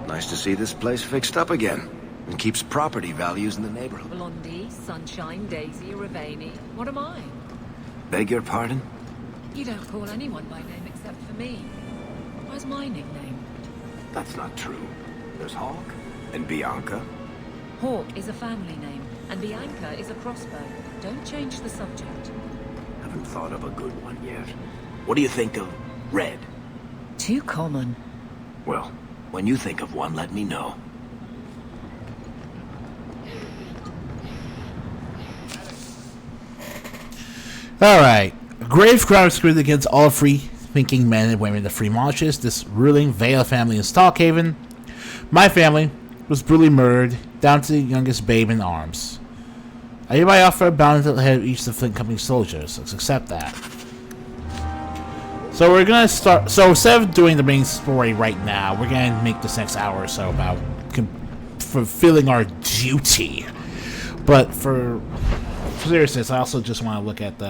Nice to see this place fixed up again. And keeps property values in the neighborhood. Blondie, Sunshine, Daisy, Ravani. What am I? Beg your pardon? You don't call anyone by name except for me. Where's my nickname? That's not true. There's Hawk and Bianca. Hawk is a family name, and Bianca is a crossbow. Don't change the subject. Haven't thought of a good one yet. What do you think of Red? Too common. Well, when you think of one, let me know. Alright. A grave crowd is created against all free-thinking men and women in the Free Marches. This ruling Vael family in Stalkhaven. My family was brutally murdered, down to the youngest babe in arms. I hereby offer a bounty to the head of each of the Flint Company soldiers. Let's accept that. So we're gonna start. So instead of doing the main story right now, we're gonna make this next hour or so about fulfilling our duty. But for seriousness, I also just want to look at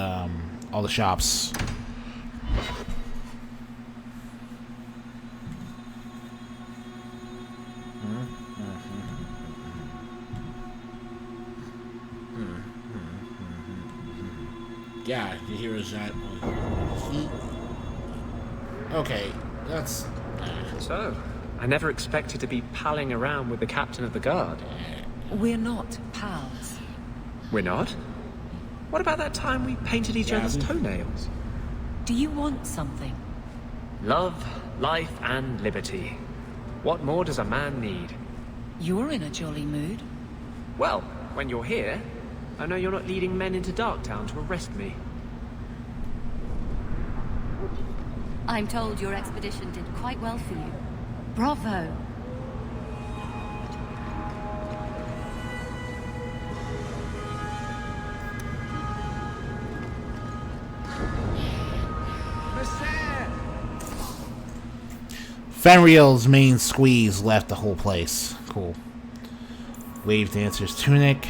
all the shops. Yeah, you hear is that. Okay, that's. So, I never expected to be palling around with the captain of the guard. We're not pals. We're not? What about that time we painted each other's toenails? Do you want something? Love, life, and liberty. What more does a man need? You're in a jolly mood. Well, when you're here, I know you're not leading men into Darktown to arrest me. I'm told your expedition did quite well for you. Bravo! Fenriel's main squeeze left the whole place. Cool. Wave Dancer's tunic.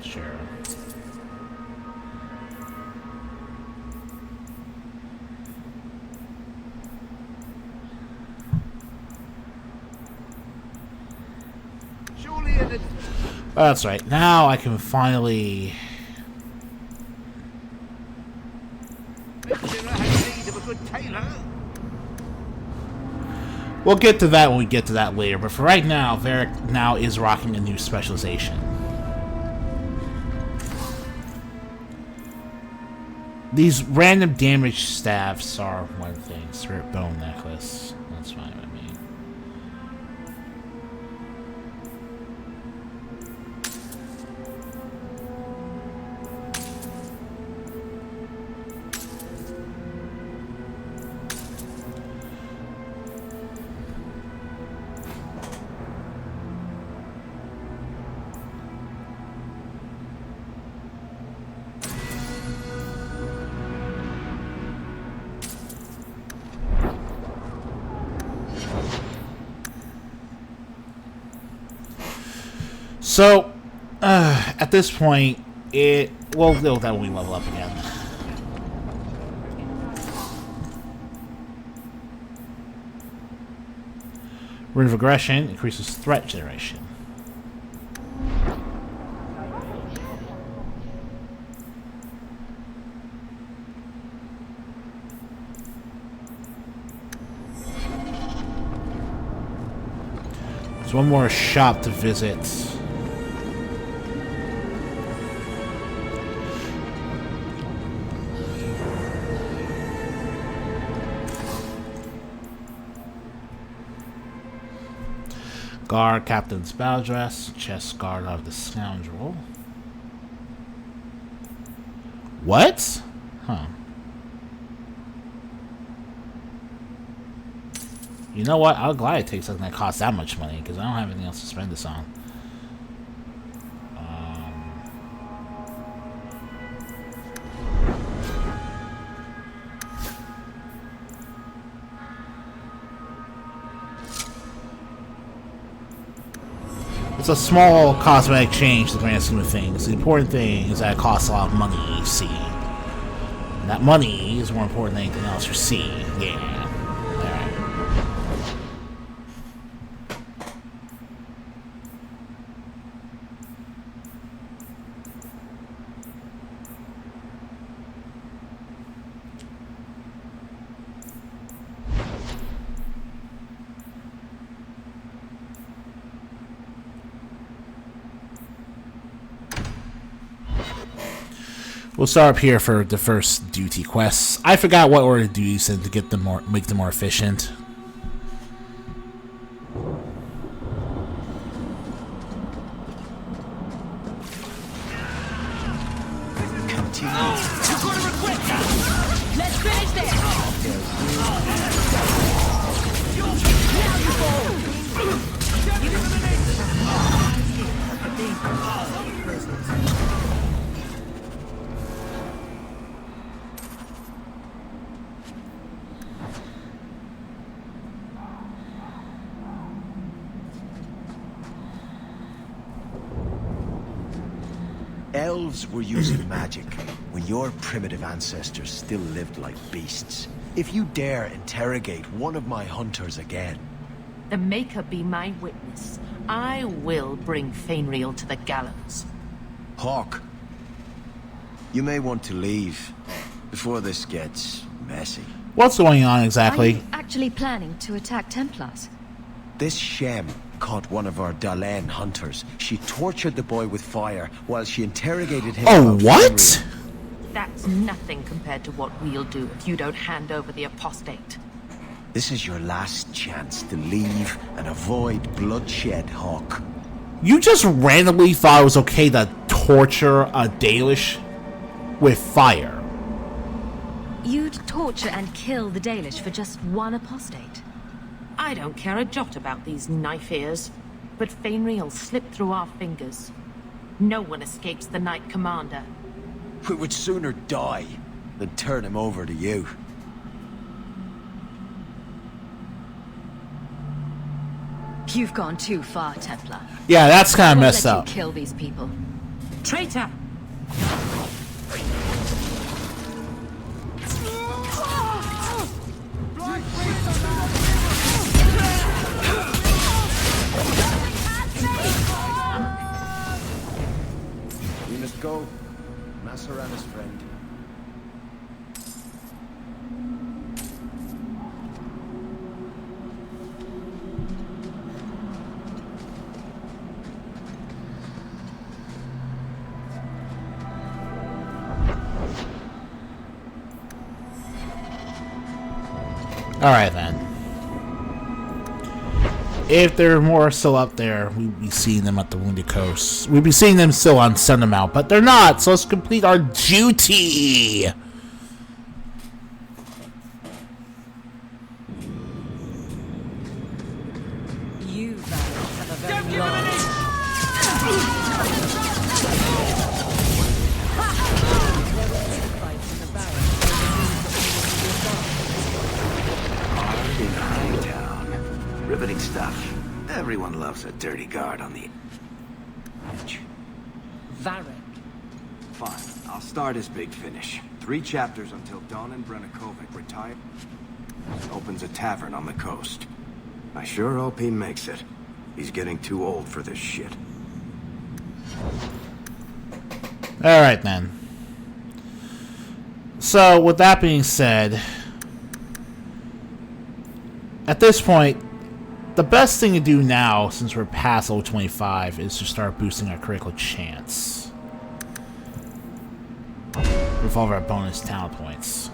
Sure. Oh, that's right. Now I can finally. We'll get to that when we get to that later, but for right now, Varric now is rocking a new specialization. These random damage staffs are one thing. Spirit Bone Necklace. That's fine with me. So, at this point, we'll deal with that when we level up again. Rune of Aggression increases threat generation. There's one more shop to visit. Guard Captain's Battle Dress, Chest Guard of the Scoundrel. What? Huh. You know what? I'm glad it takes something that costs that much money, because I don't have anything else to spend this on. It's a small cosmetic change to the grand scheme of things. The important thing is that it costs a lot of money, you see. And that money is more important than anything else, you see. Yeah. Alright. We'll start up here for the first duty quests. I forgot what order duties and to get them make them more efficient. Let's finish this! Elves were using magic when your primitive ancestors still lived like beasts. If you dare interrogate one of my hunters again... The Maker be my witness. I will bring Fainriel to the gallows. Hawk, you may want to leave before this gets messy. What's going on Are exactly? you actually planning to attack Templars? This Shem caught one of our Dalen hunters. She tortured the boy with fire while she interrogated him. Oh, about what? Fenrir. That's nothing compared to what we'll do if you don't hand over the apostate. This is your last chance to leave and avoid bloodshed, Hawk. You just randomly thought it was okay to torture a Dalish with fire. You'd torture and kill the Dalish for just one apostate? I don't care a jot about these knife ears, but Fainriel slipped through our fingers. No one escapes the Knight Commander. We would sooner die than turn him over to you. You've gone too far, Templar. Yeah, that's kind of Won't messed let up. you kill these people. Traitor! We must go. Masserana's friend. Alright then. If there are more still up there, we'd be seeing them at the Wounded Coast. We'd be seeing them still on Send Them Out, but they're not, so let's complete our duty! You, Vael, have a very long... Fights in the barracks. In Hightown. Riveting stuff. Everyone loves a dirty guard on the edge. Varric. Fine. I'll start his big finish. 3 chapters until Don and Brennakovic retire. Opens a tavern on the coast. I sure hope he makes it. He's getting too old for this shit. Alright then. So, with that being said, at this point, the best thing to do now, since we're past level 25, is to start boosting our critical chance. With all of our bonus talent points.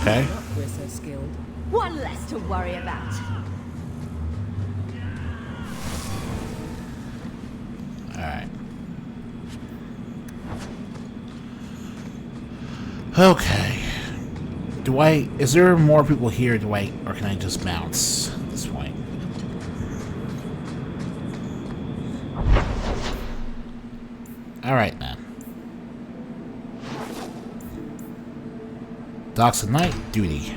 Okay. We're so skilled. One less to worry about. Alright. Okay. Is there more people here, or can I just bounce at this point? Alright, then. Docks of Night, duty.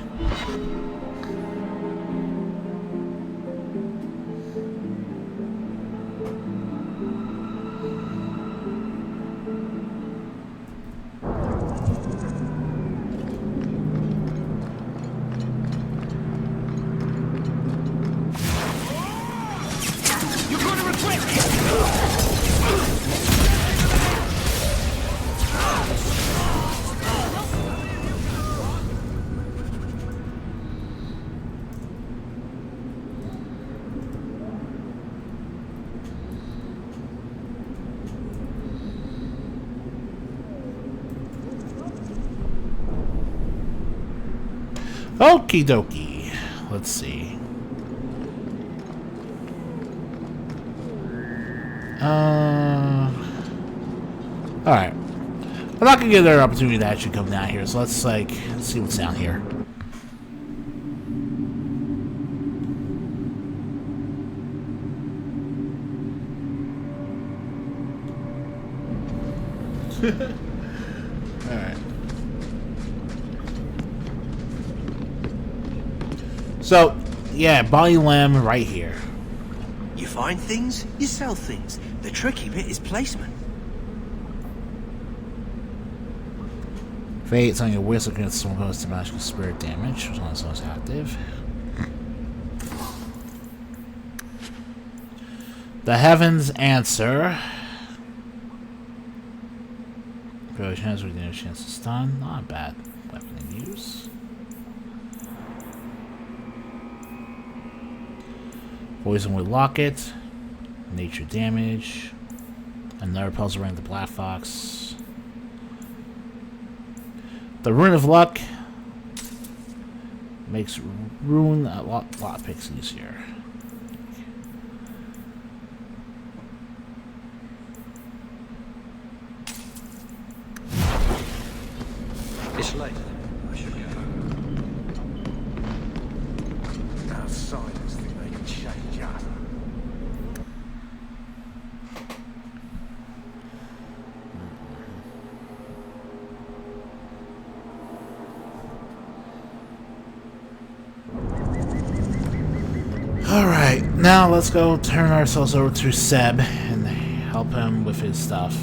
Okie dokie. Let's see. Alright. I'm not gonna give their opportunity to actually come down here, so let's see what's down here. Alright. So, yeah, body lamb right here. You find things, you sell things. The tricky bit is placement. Fate on your whistle against someone goes to magical spirit damage, as long as it's active. The Heavens Answer. Go chance with no chance to stun. Not a bad weapon to use. Poison with Locket. Nature damage. Another puzzle ring the Black Fox. The Rune of Luck makes rune a lot picks easier. It's late. I should go. Now silence think they can change us. Alright, now let's go turn ourselves over to Seb and help him with his stuff.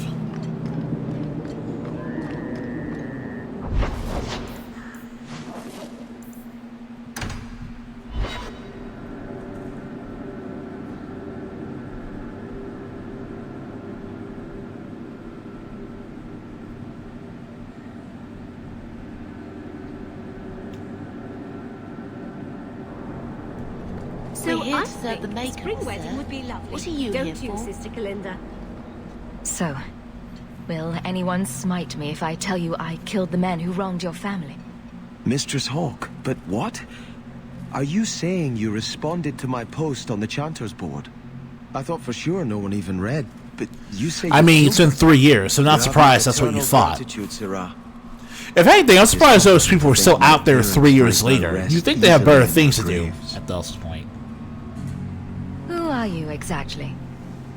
So We're here I to serve think the makers, spring wedding sir. would be lovely. What are you Don't here you, for? Sister Kalinda? So, will anyone smite me if I tell you I killed the men who wronged your family? Mistress Hawk, but what? Are you saying you responded to my post on the Chanter's board? I thought for sure no one even read, but you say... I mean, it's been 3 years, so not surprised that's what you thought. If anything, I'm surprised those people were still out there 3 years later. You'd think they have better things to do at this point. Who are you exactly?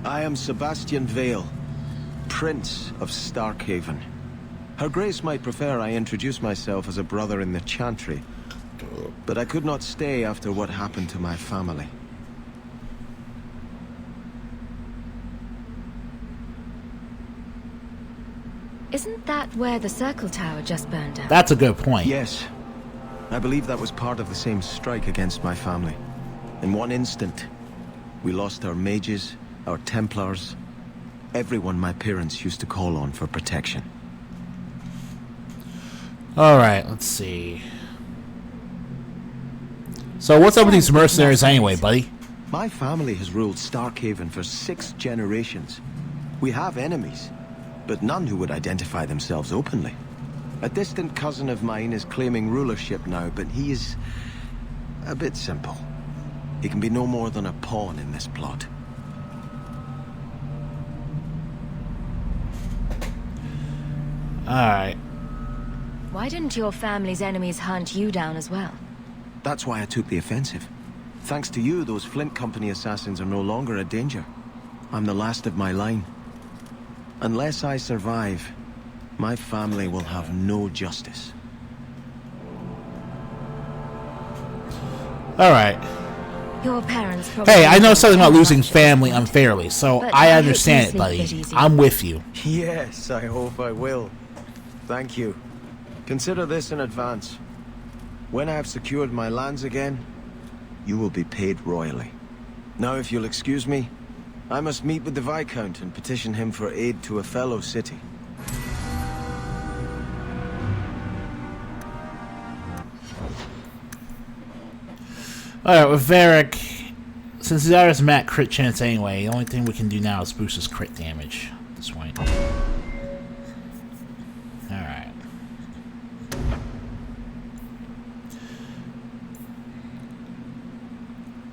I am Sabastian Vael, Prince of Starkhaven. Her Grace might prefer I introduce myself as a brother in the Chantry, but I could not stay after what happened to my family. Isn't that where the Circle Tower just burned down? That's a good point. Yes, I believe that was part of the same strike against my family. In one instant, we lost our mages, our Templars, everyone my parents used to call on for protection. Alright, let's see. So what's up with these mercenaries anyway, buddy? My family has ruled Starkhaven for 6 generations. We have enemies, but none who would identify themselves openly. A distant cousin of mine is claiming rulership now, but he is a bit simple. He can be no more than a pawn in this plot. Alright. Why didn't your family's enemies hunt you down as well? That's why I took the offensive. Thanks to you, those Flint Company assassins are no longer a danger. I'm the last of my line. Unless I survive, my family will have no justice. Alright. Your parents probably... Hey, I know don't something about care losing much. family unfairly, so But I I hope understand you it, sleep a buddy. bit easier. I'm with you. Yes, I hope I will. Thank you. Consider this in advance. When I have secured my lands again, you will be paid royally. Now, if you'll excuse me, I must meet with the Viscount and petition him for aid to a fellow city. Alright, with Varric, since he's out of his mat crit chance anyway, the only thing we can do now is boost his crit damage at this point. Alright.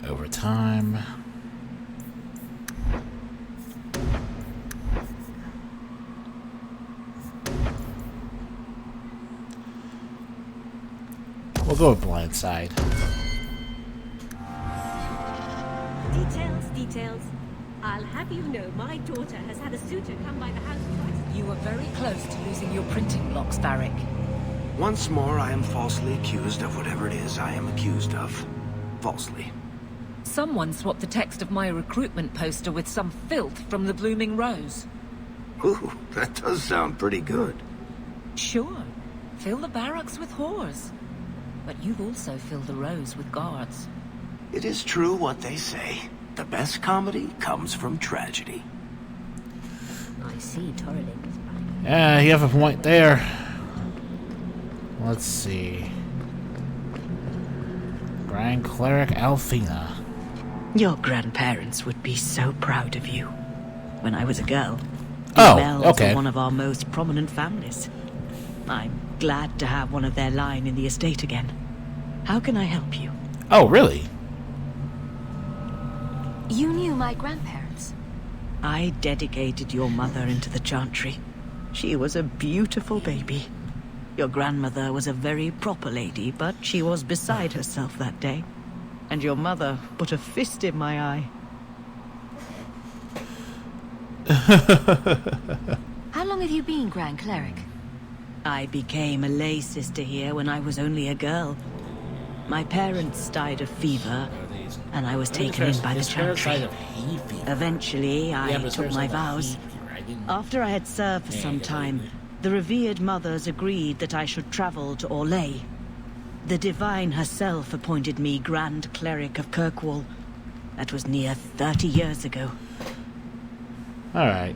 Over time. We'll go with blindside. Details. I'll have you know my daughter has had a suitor come by the house twice. You were very close to losing your printing blocks, Varric. Once more, I am falsely accused of whatever it is I am accused of. Falsely. Someone swapped the text of my recruitment poster with some filth from the Blooming Rose. Ooh, that does sound pretty good. Sure. Fill the barracks with whores. But you've also filled the Rose with guards. It is true what they say. The best comedy comes from tragedy. I see Torlin is back. Yeah, you have a point there. Let's see. Grand Cleric Alfina. Your grandparents would be so proud of you. When I was a girl, Oh, Vaels okay. were one of our most prominent families. I'm glad to have one of their line in the estate again. How can I help you? Oh, really? You knew my grandparents? I dedicated your mother into the Chantry. She was a beautiful baby. Your grandmother was a very proper lady, but she was beside herself that day. And your mother put a fist in my eye. How long have you been Grand Cleric? I became a lay sister here when I was only a girl. My parents died of fever, and I was taken in by the Chantry. Eventually, I took my vows. After I had served for some time, the revered mothers agreed that I should travel to Orlais. The Divine herself appointed me Grand Cleric of Kirkwall. That was near 30 years ago. Alright.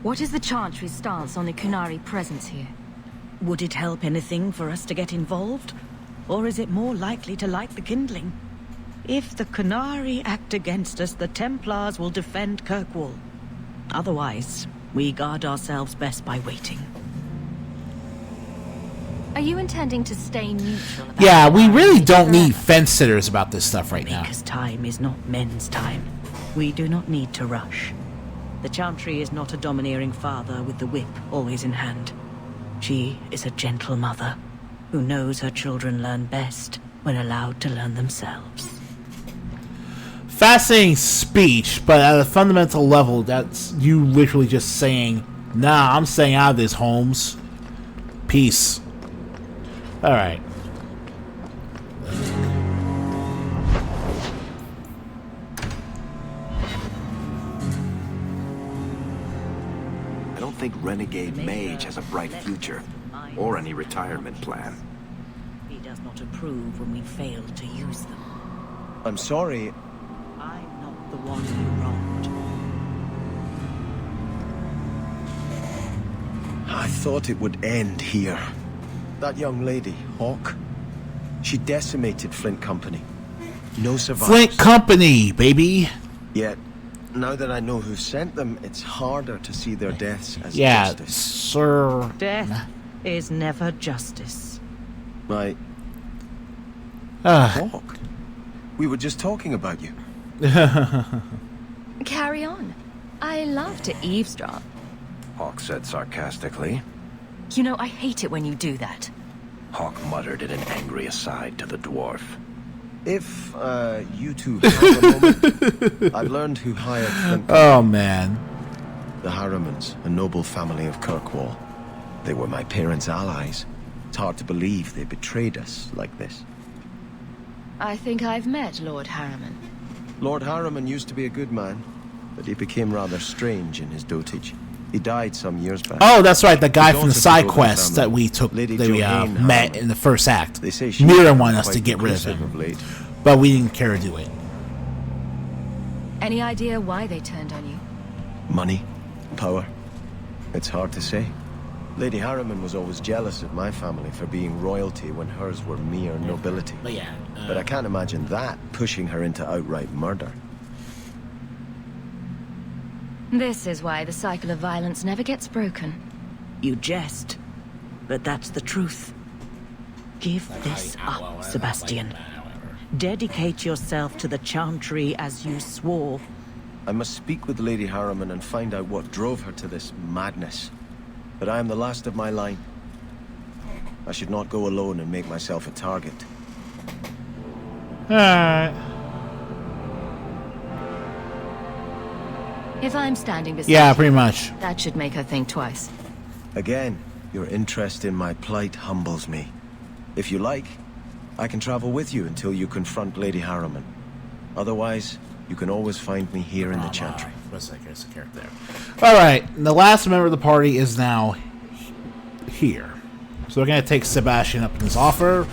What is the Chantry's stance on the Kunari presence here? Would it help anything for us to get involved? Or is it more likely to light the kindling? If the Kunari act against us, the Templars will defend Kirkwall. Otherwise, we guard ourselves best by waiting. Are you intending to stay neutral about Yeah, we Kunari really don't need forever? fence sitters about this stuff right now. Because time is not men's time. We do not need to rush. The Chantry is not a domineering father with the whip always in hand. She is a gentle mother who knows her children learn best when allowed to learn themselves. Fascinating speech, but at a fundamental level, that's you literally just saying, nah, I'm staying out of this, Holmes. Peace. Alright. I don't think Renegade Mage has a bright future, or any retirement plan. He does not approve when we fail to use them. I'm sorry. I'm not the one you wronged. I thought it would end here. That young lady, Hawk, she decimated Flint Company. No survivors. Flint Company, baby. Yet, now that I know who sent them, it's harder to see their deaths as Yeah, justice. sir. Death is never justice. My... Hawk. We were just talking about you. Carry on. I love to eavesdrop. Hawk said sarcastically. You know, I hate it when you do that. Hawk muttered in an angry aside to the dwarf. If, you two have a moment, I've learned who hired Flint. Oh, man. The Harrimans, a noble family of Kirkwall. They were my parents' allies. It's hard to believe they betrayed us like this. I think I've met Lord Harriman. Lord Harriman used to be a good man, but he became rather strange in his dotage. He died some years back. Oh, that's right. The guy His from the daughter side took over quest the that family. we took, Lady that we Johanne met Harriman. in the first act. They say she Mira became wanted us to quite get rid of reclusive him, of late. but we didn't care to do it. Any idea why they turned on you? Money, power. It's hard to say. Lady Harriman was always jealous of my family for being royalty when hers were mere nobility. But yeah. But I can't imagine that pushing her into outright murder. This is why the cycle of violence never gets broken. You jest, but that's the truth. Give this up, Sebastian. Dedicate yourself to the Chantry as you swore. I must speak with Lady Harriman and find out what drove her to this madness. But I am the last of my line. I should not go alone and make myself a target. Alright. If I'm standing beside Yeah, you, pretty much. that should make her think twice. Again, your interest in my plight humbles me. If you like, I can travel with you until you confront Lady Harriman. Otherwise, you can always find me here in the Chantry. Alright, the last member of the party is now here. So we're going to take Sabastian up in his offer.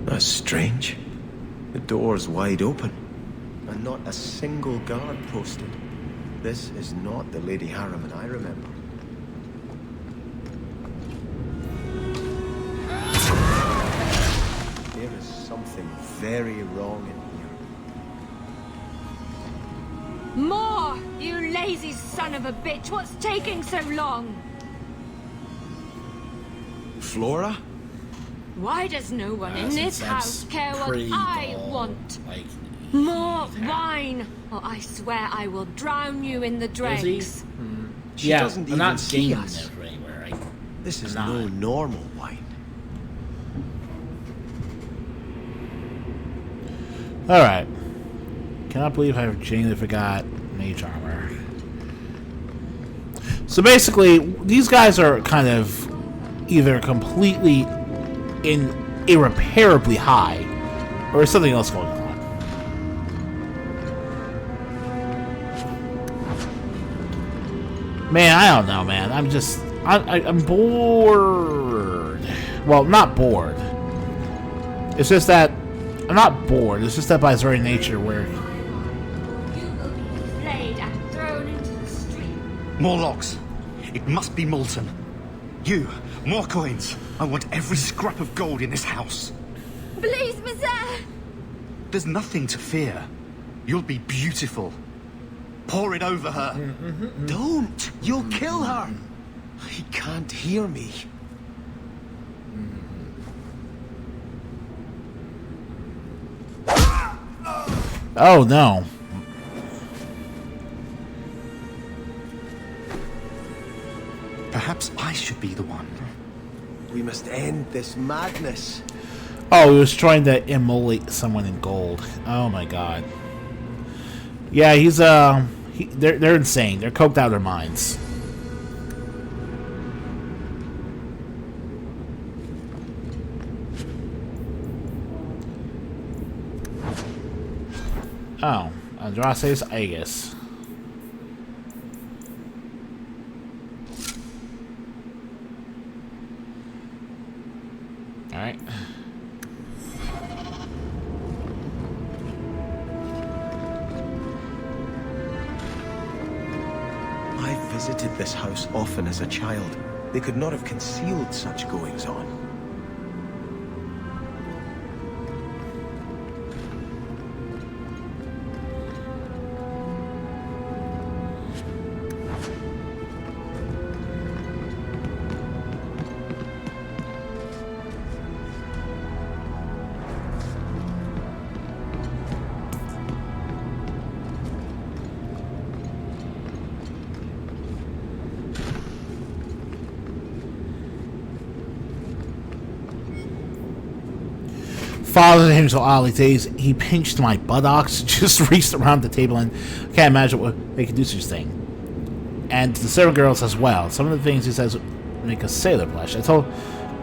That's strange. The door's wide open, and not a single guard posted. This is not the Lady Harriman I remember. There is something very wrong in here. More! You lazy son of a bitch! What's taking so long? Flora? Why does no one in this house care what I want? Like, More wine, or I swear I will drown you in the dregs. She yeah, doesn't I'm even not see gaming us. there anywhere. This is not. no normal wine. Alright. Cannot believe I genuinely forgot mage armor. So basically, these guys are kind of either completely irreparably high, or is something else going on. Man, I don't know, man. I'm bored. Well, not bored. It's just that I'm not bored. It's just that by its very nature, where You will be flayed and thrown into the stream. More logs. It must be molten. You, more coins. I want every scrap of gold in this house. Please, Mazar! There's nothing to fear. You'll be beautiful. Pour it over her. Don't! You'll kill her! He can't hear me. oh no. Perhaps I should be the one. We must end this madness. Oh, he was trying to immolate someone in gold. Oh my god. Yeah, he's they're insane. They're coked out of their minds. Oh, Andraste's Aegis. Alright. I visited this house often as a child. They could not have concealed such goings-on. Father him so oddly days, he pinched my buttocks, just reached around the table, and can't imagine what they could do such thing. And the servant girls as well. Some of the things he says make a sailor blush. I told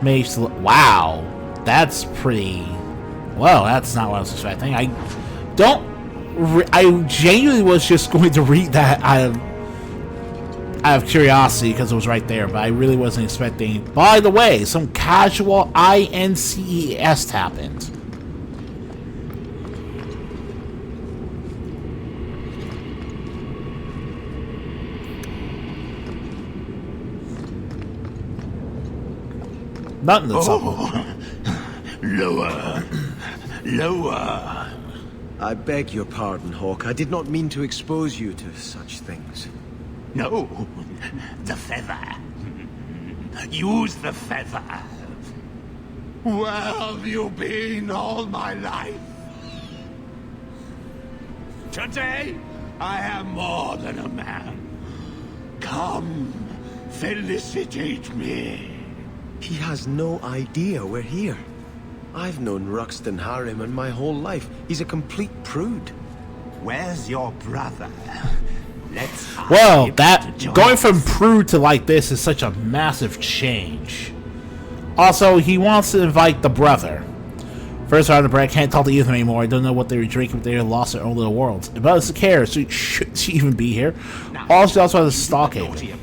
Mage to look. Wow, that's pretty. Well, that's not what I was expecting. I genuinely was just going to read that out of curiosity because it was right there, but I really wasn't expecting. By the way, some casual INCES happened. Nothing that's up. Lower. Lower. I beg your pardon, Hawk. I did not mean to expose you to such things. No, the feather. Use the feather. Where have you been all my life? Today, I am more than a man. Come, felicitate me. He has no idea we're here. I've known Ruxton Harriman my whole life. He's a complete prude. Where's your brother? Well, going from prude to like this is such a massive change. Also, he wants to invite the brother. First out of breath, can't talk to Ethan anymore. I don't know what they were drinking, but they lost their own little worlds. About us to care, so should she even be here? Also, she also has a stock haven.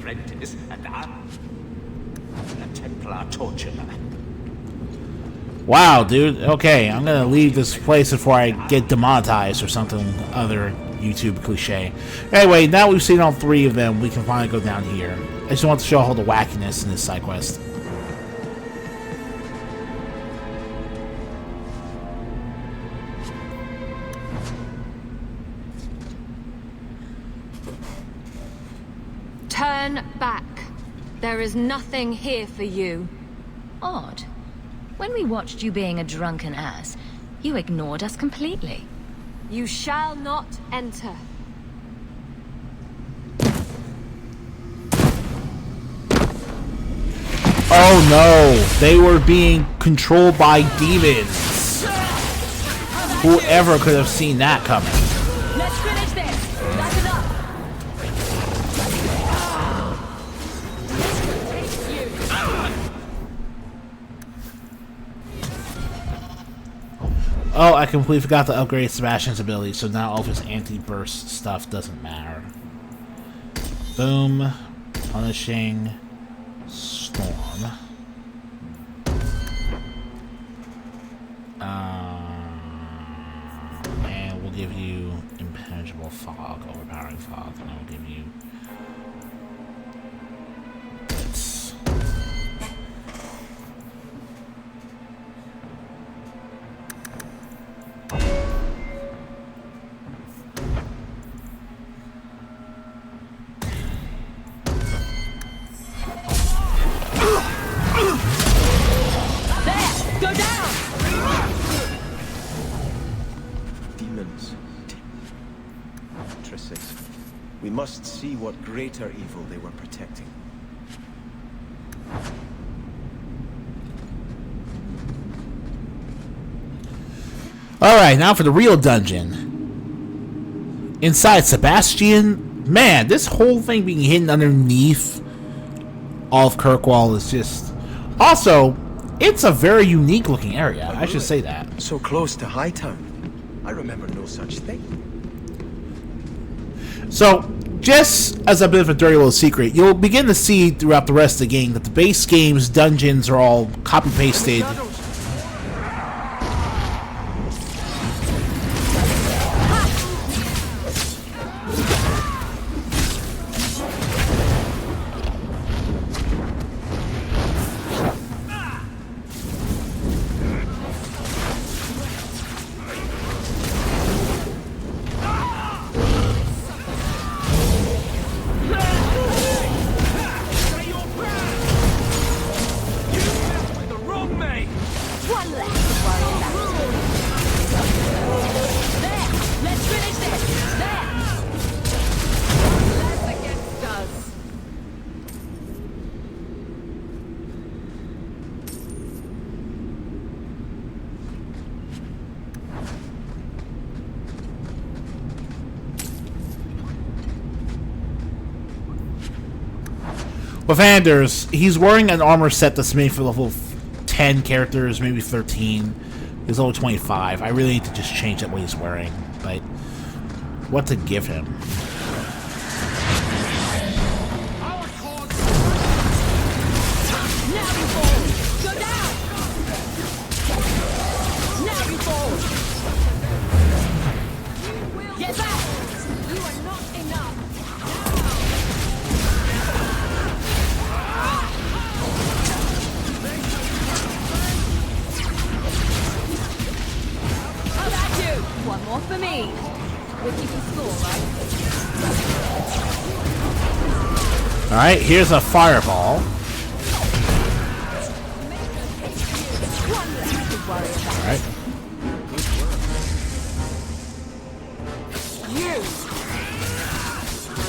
Wow, dude. Okay, I'm gonna leave this place before I get demonetized or something other YouTube cliche. Anyway, now we've seen all three of them, we can finally go down here. I just want to show all the wackiness in this side quest. Turn back. There is nothing here for you. Odd. When we watched you being a drunken ass, you ignored us completely. You shall not enter. Oh no, they were being controlled by demons. Whoever could have seen that coming? Let's finish this. That's enough. Oh, I completely forgot to upgrade Sebastian's ability, so now all of his anti-burst stuff doesn't matter. Boom. Punishing Storm. And we'll give you Impenetrable Fog, Overpowering Fog, and I'll give you Blitz. Go down! Demons. Matrices. We must see what greater evil they were protecting. Alright, now for the real dungeon. Inside Sabastian, man, this whole thing being hidden underneath all of Kirkwall is just... Also, it's a very unique looking area, I should say that. So close to Hightown. I remember no such thing. So, just as a bit of a dirty little secret, you'll begin to see throughout the rest of the game that the base game's dungeons are all copy-pasted. With Anders, he's wearing an armor set that's made for level 10 characters, maybe 13. He's level 25. I really need to just change up what he's wearing, but what to give him? One more for me. We're keeping score, right? Alright, here's a fireball. Alright. You!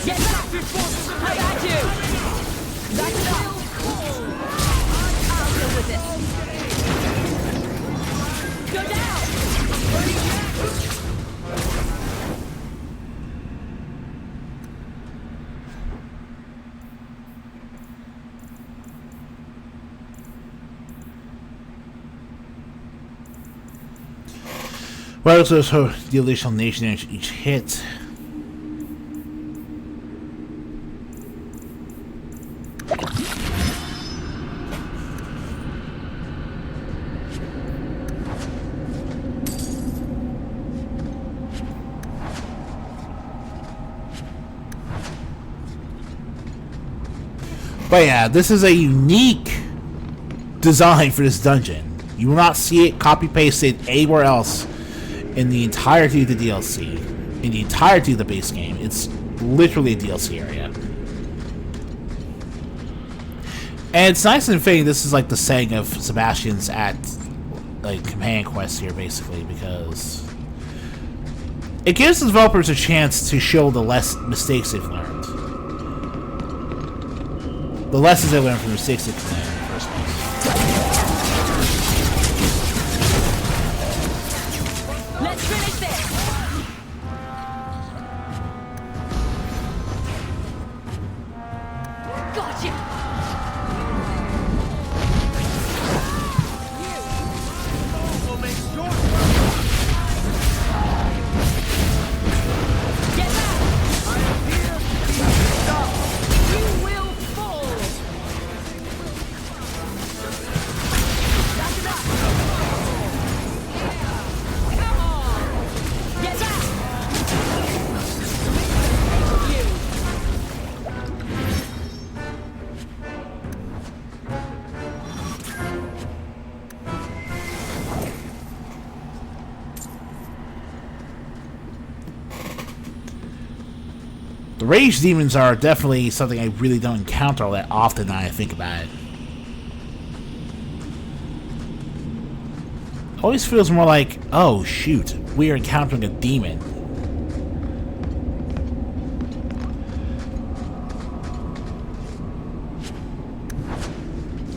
Get back before I got you! Back it up! I'll deal with it. Go down! Well, so the additional nation damage each hit. But yeah, this is a unique design for this dungeon. You will not see it copy-pasted anywhere else in the entirety of the DLC. In the entirety of the base game. It's literally a DLC area. And it's nice and fitting this is like the setting of Sabastian's like companion quest here, basically, because it gives the developers a chance to show the less mistakes they've learned. The lessons they learned from the mistakes they've made in the first place. Let's finish this! Gotcha! Get back! I am here! Stop! You will fall! Back it up! Come on! Get back! You! The rage demons are definitely something I really don't encounter all that often now I think about it. Always feels more like, oh shoot, we are encountering a demon.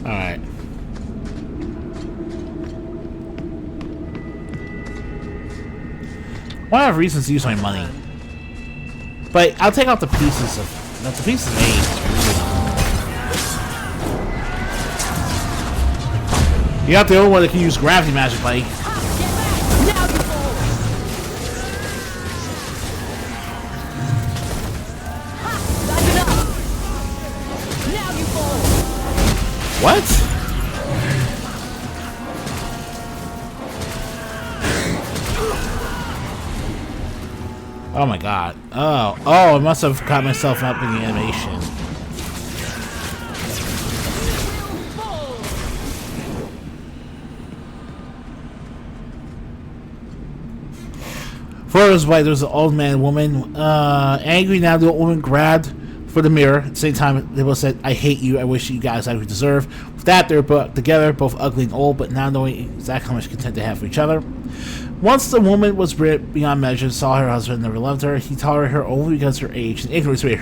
Alright. Well, I have reasons to use my money. But I'll take out the pieces of... Not the pieces of eight. You got the only one that can use gravity magic, buddy. What? Oh my god. Oh, I must have caught myself up in the animation. Before it was white, there was an old man and woman. Angry now, the old woman grabbed for the mirror. At the same time, they both said, I hate you, I wish you guys had what you deserve. With that, they were put together, both ugly and old, but now knowing exactly how much content they have for each other. Once the woman was beyond measure, saw her husband never loved her. He tolerated her only because of her age, and ignorance made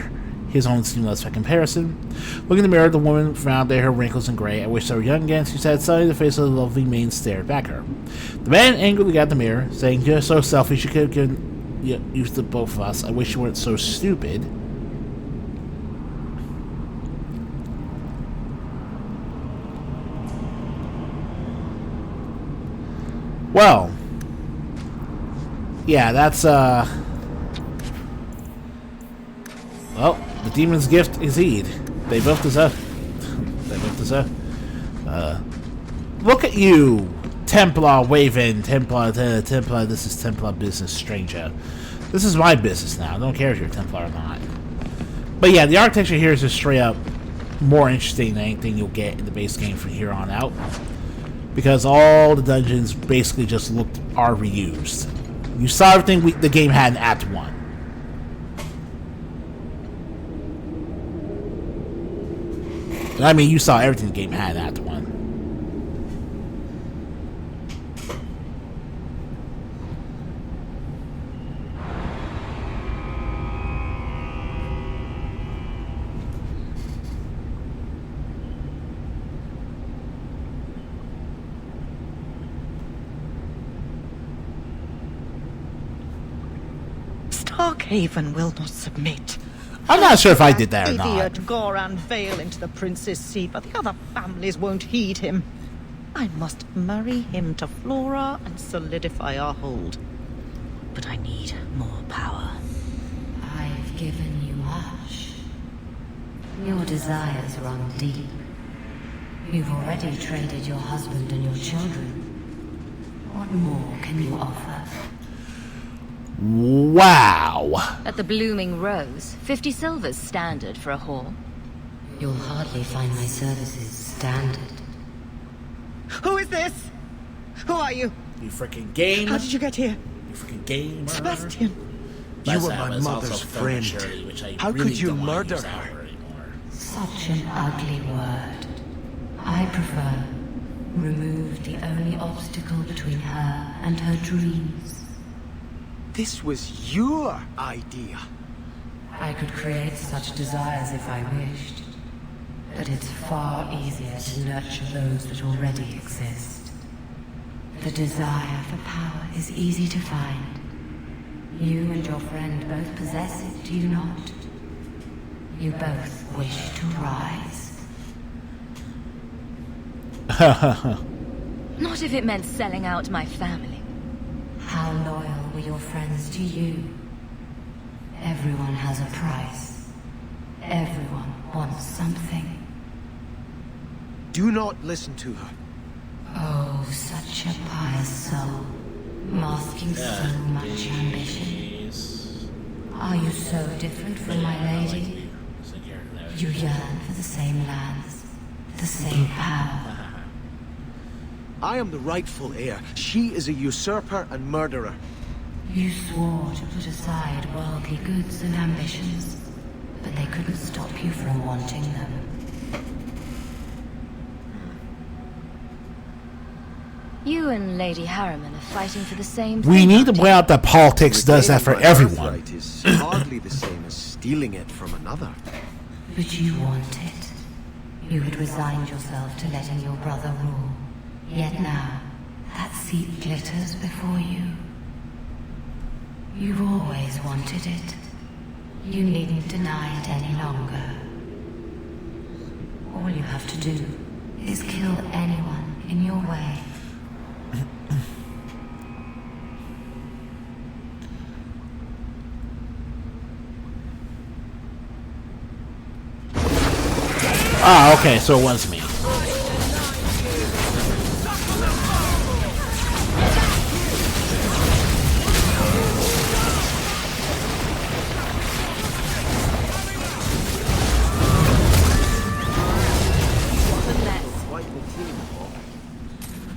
his own seem less by comparison. Looking in the mirror, the woman frowned at her wrinkles and gray. I wish I were young again, she said. Suddenly, the face of the lovely maiden stared back at her. The man angrily got the mirror, saying, You're so selfish, you could have given use to both of us. I wish you weren't so stupid. Well, yeah, that's well, the demon's gift is Eid. They both deserve. They both deserve. Look at you, Templar Waven, Templar. This is Templar business, stranger. This is my business now. I don't care if you're a Templar or not. But yeah, the architecture here is just straight up more interesting than anything you'll get in the base game from here on out. Because all the dungeons basically just are reused. You saw everything the game had in Act 1. I mean, you saw everything the game had in Act 1. Starkhaven will not submit. I'm not sure if I did that or not. Idiot Goran Vael into the prince's seat, but the other families won't heed him. I must marry him to Flora and solidify our hold. But I need more power. I've given you much. Your desires run deep. You've already traded your husband and your children. What more can you offer? Wow. At the Blooming Rose, 50 silver's standard for a whore. You'll hardly find my services standard. Who is this? Who are you? You freaking game. How did you get here? You freaking gamer. Sebastian. You were my mother's friend. How could you murder her? Such an ugly word. I prefer remove the only obstacle between her and her dreams. This was your idea. I could create such desires if I wished. But it's far easier to nurture those that already exist. The desire for power is easy to find. You and your friend both possess it, do you not? You both wish to rise. Not if it meant selling out my family. How loyal were your friends to you? Everyone has a price. Everyone wants something. Do not listen to her. Oh, such a pious soul, masking so much ambition. Are you so different from my lady? You yearn for the same lands, the same power. I am the rightful heir. She is a usurper and murderer. You swore to put aside worldly goods and ambitions, but they couldn't stop you from wanting them. You and Lady Harriman are fighting for the same thing. We need to point out that politics does that for everyone. Birthright is hardly the same as stealing it from another. But you want it. You had resigned yourself to letting your brother rule. Yet now, that seat glitters before you. You've always wanted it. You needn't deny it any longer. All you have to do is kill anyone in your way. Ah, okay, so it was me.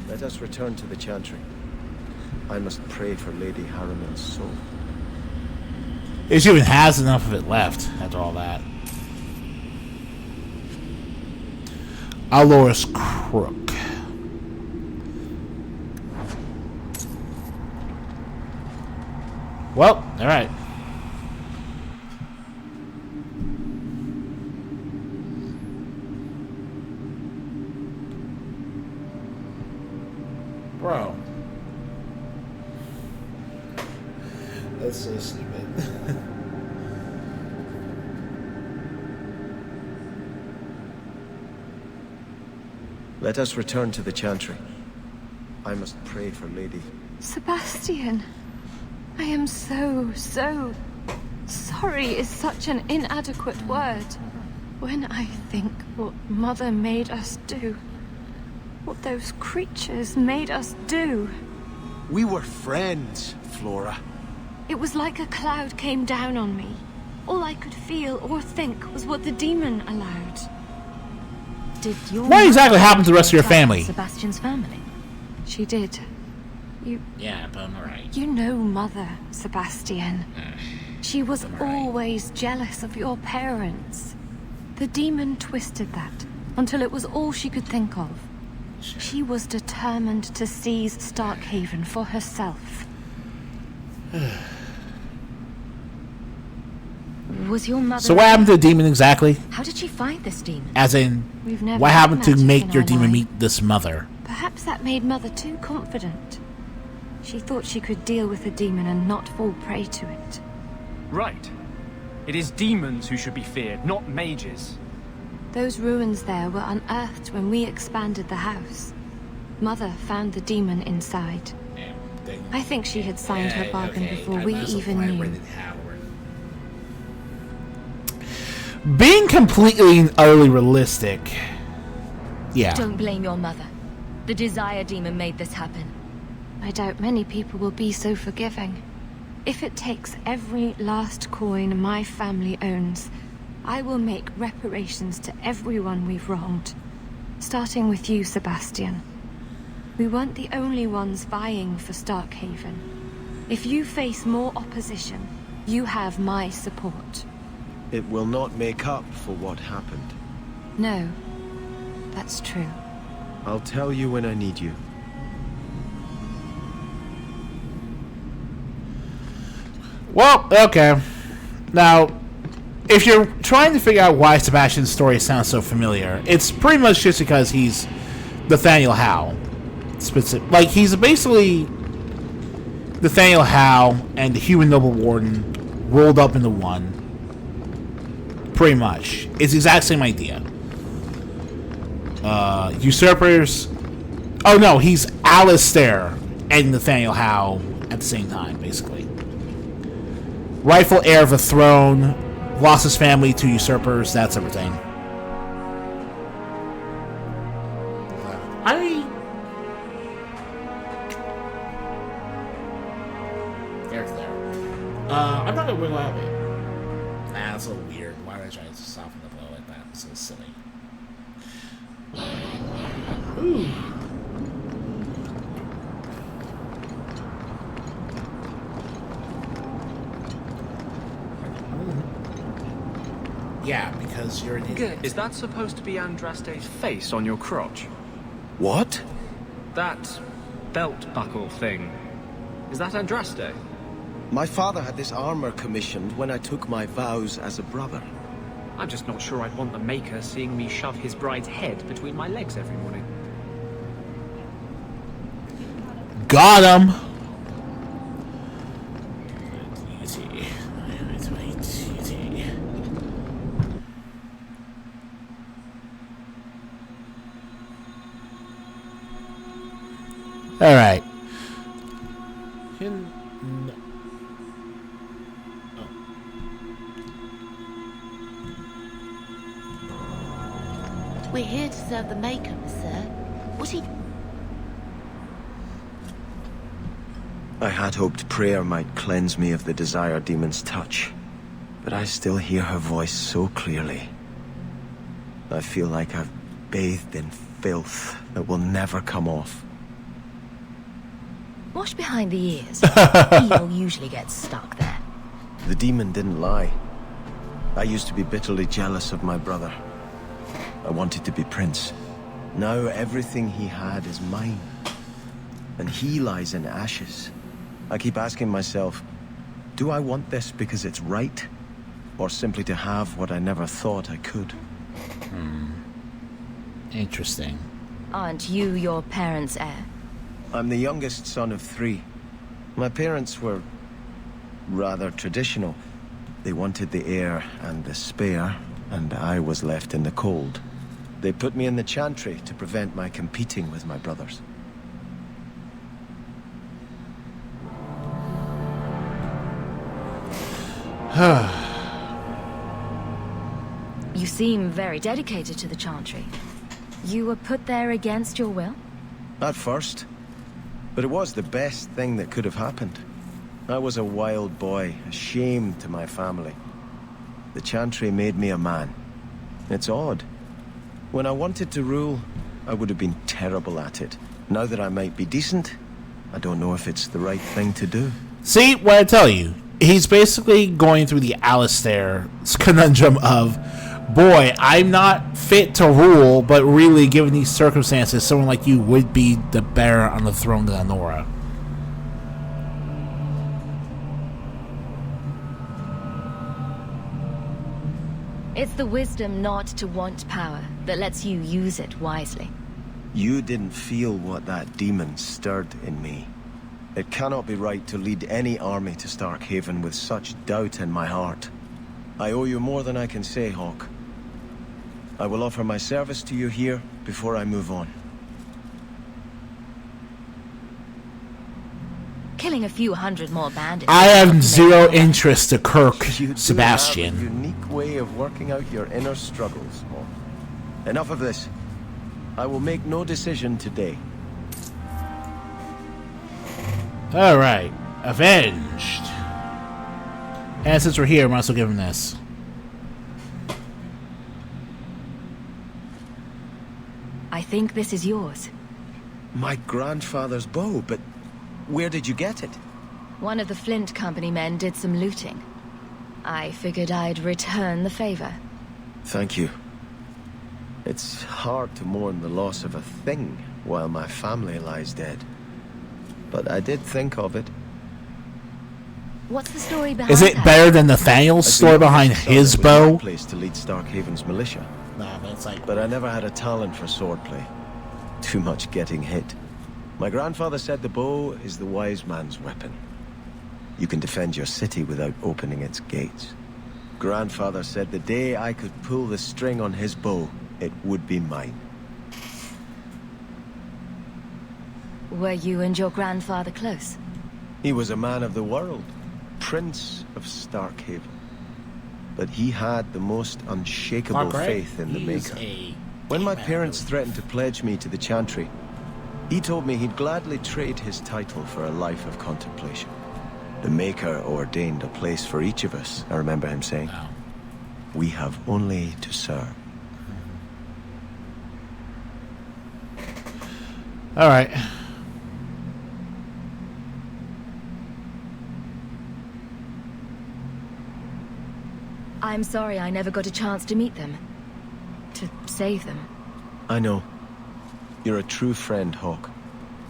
Let us return to the Chantry. I must pray for Lady Harriman's soul. If she even has enough of it left after all that. Aloris Crook. Well, alright. Bro. That's so stupid. Let us return to the Chantry. I must pray for Lady. Sebastian, I am so sorry is such an inadequate word. When I think what Mother made us do, what those creatures made us do. We were friends, Flora. It was like a cloud came down on me. All I could feel or think was what the demon allowed. Did your What exactly happened to the rest of your family? Sebastian's family? She did. Yeah, but alright. You know Mother, Sebastian. She was always jealous of your parents. The demon twisted that until it was all she could think of. She was determined to seize Starkhaven for herself. Was your mother... So what happened to the demon exactly? How did she find this demon? As in, We've never what had happened to magic make in your our demon line. meet this mother? Perhaps that made Mother too confident. She thought she could deal with the demon and not fall prey to it. Right. It is demons who should be feared, not mages. Those ruins there were unearthed when we expanded the house. Mother found the demon inside. I think she had signed her bargain before we even knew. Being completely and utterly realistic. Yeah. Don't blame your mother. The desire demon made this happen. I doubt many people will be so forgiving. If it takes every last coin my family owns, I will make reparations to everyone we've wronged. Starting with you, Sebastian. We weren't the only ones vying for Starkhaven. If you face more opposition, you have my support. It will not make up for what happened. No, that's true. I'll tell you when I need you. Well, okay. Now, if you're trying to figure out why Sebastian's story sounds so familiar, it's pretty much just because he's Nathaniel Howe. Like, he's basically Nathaniel Howe and the Human Noble Warden rolled up into one. Pretty much. It's the exact same idea. Usurpers... Oh no, he's Alistair and Nathaniel Howe at the same time, basically. Rightful heir of the throne, lost his family to usurpers, that's everything. I'm not gonna wiggle out of it. Nah, that's a little weird. Why would I try to soften the blow like that? It's so silly. Ooh. Yeah, because you're an idiot. Is that supposed to be Andraste's face on your crotch? What? That belt buckle thing. Is that Andraste? My father had this armor commissioned when I took my vows as a brother. I'm just not sure I'd want the maker seeing me shove his bride's head between my legs every morning. Got him! Alright. We're here to serve the Maker, sir. What he... I had hoped prayer might cleanse me of the Desire Demon's touch, but I still hear her voice so clearly. I feel like I've bathed in filth that will never come off. Wash behind the ears. Evil usually gets stuck there. The demon didn't lie. I used to be bitterly jealous of my brother. I wanted to be prince. Now everything he had is mine. And he lies in ashes. I keep asking myself, do I want this because it's right? Or simply to have what I never thought I could? Interesting. Aren't you your parents' heir? I'm the youngest son of 3. My parents were rather traditional. They wanted the heir and the spare, and I was left in the cold. They put me in the chantry to prevent my competing with my brothers. You seem very dedicated to the Chantry. You were put there against your will? At first. But it was the best thing that could have happened. I was a wild boy, a shame to my family. The Chantry made me a man. It's odd. When I wanted to rule, I would have been terrible at it. Now that I might be decent, I don't know if it's the right thing to do. See, what I tell you, he's basically going through the Alistair's conundrum of, boy, I'm not fit to rule, but really, given these circumstances, someone like you would be the bearer on the throne than Nora. It's the wisdom not to want power that lets you use it wisely. You didn't feel what that demon stirred in me. It cannot be right to lead any army to Starkhaven with such doubt in my heart. I owe you more than I can say, Hawk. I will offer my service to you here before I move on. Killing a few hundred more bandits... I have zero interest to kirk You Sebastian. do have a unique way of working out your inner struggles, Hawk. Enough of this. I will make no decision today. Alright. Avenged. And since we're here, I might as well give him this. I think this is yours. My grandfather's bow, but where did you get it? One of the Flint Company men did some looting. I figured I'd return the favor. Thank you. It's hard to mourn the loss of a thing while my family lies dead. But I did think of it. What's the story behind Is it that? better than Nathaniel's story behind his bow? Place to lead Starkhaven's militia. Nah, that's like... But I never had a talent for swordplay. Too much getting hit. My grandfather said the bow is the wise man's weapon. You can defend your city without opening its gates. Grandfather said the day I could pull the string on his bow, it would be mine. Were you and your grandfather close? He was a man of the world, Prince of Starkhaven. But he had the most unshakable faith in the Maker. When my parents threatened to pledge me to the Chantry, he told me he'd gladly trade his title for a life of contemplation. The Maker ordained a place for each of us, I remember him saying. Wow. We have only to serve. Alright. I'm sorry I never got a chance to meet them. To save them. I know. You're a true friend, Hawk.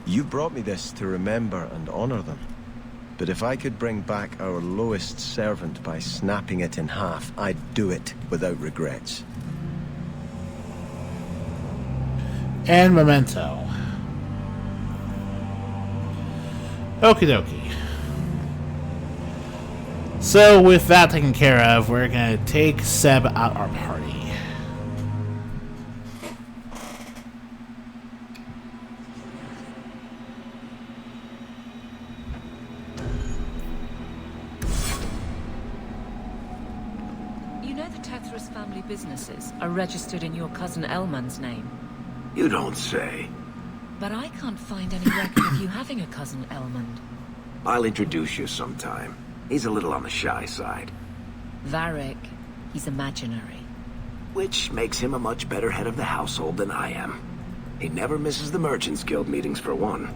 You brought me this to remember and honor them. But if I could bring back our lowest servant by snapping it in half, I'd do it without regrets. And memento. Okie dokie. So with that taken care of, we're gonna take Seb out our party. You know the Tethras family businesses are registered in your cousin Elman's name. You don't say. But I can't find any record of you having a cousin Elmond. I'll introduce you sometime. He's a little on the shy side. Varric, he's imaginary. Which makes him a much better head of the household than I am. He never misses the Merchants Guild meetings for one.